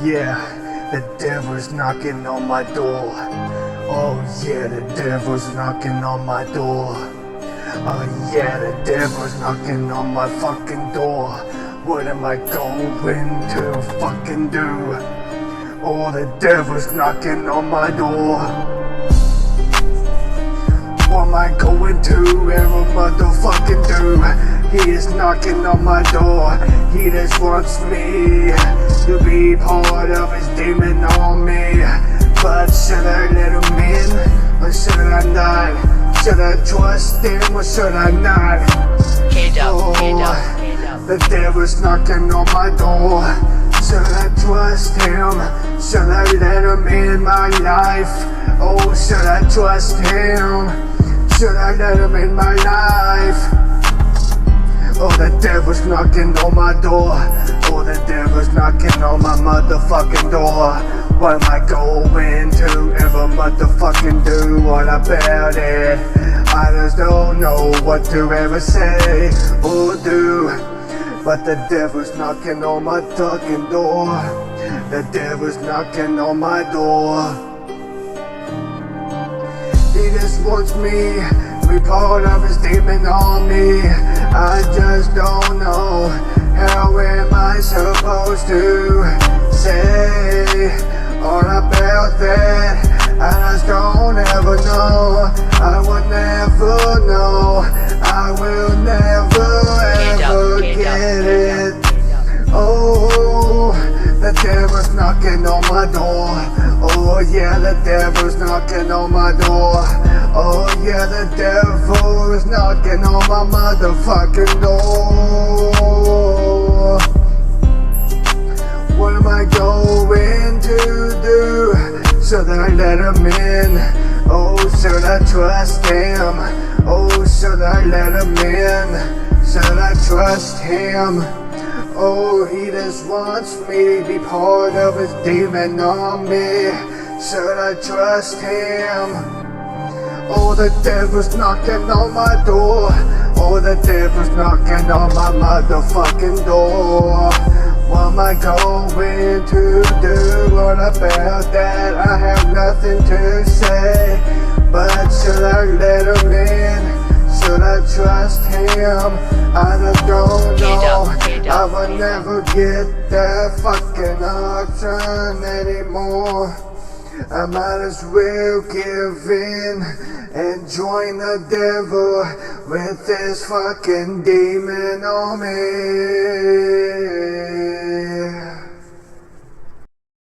yeah, the devil's knocking on my door. Oh yeah, the devil's knocking on my door. Oh yeah, the devil's knocking on my fucking door. What am I going to fucking do? Oh, the devil's knocking on my door. What am I going to ever motherfucking do? He is knocking on my door. He just wants me to be part of his demon army. But should I let him in, or should I not? Should I trust him, or should I not? The devil's knocking on my door. Should I trust him? Should I let him in my life? Oh, should I trust him? Should I let him in my life? Oh, the devil's knocking on my door. Oh, the devil's knocking on my motherfucking door. What am I going to ever motherfucking do? What about it? I just don't know what to ever say or do. But the devil's knocking on my fucking door. The devil's knocking on my door. He just wants me to be part of his demon army. I just don't know, how am I supposed to say all about that? I just don't ever know, I will never know, I will never ever get it. Oh, the devil's knocking on my door. Oh yeah, the devil's knocking on my door. Oh yeah, the devil is knocking on my motherfucking door. What am I going to do? Should I let him in? Oh, should I trust him? Oh, should I let him in? Should I trust him? Oh, he just wants me to be part of his demon army. Should I trust him? Oh, the devil's knocking on my door. Oh, the devil's knocking on my motherfucking door. What am I going to do? What about that? I have nothing to say. But should I let him in? Should I trust him? I just don't know. I will never get that fucking option anymore. I might as well give in and join the devil with this fucking demon on me.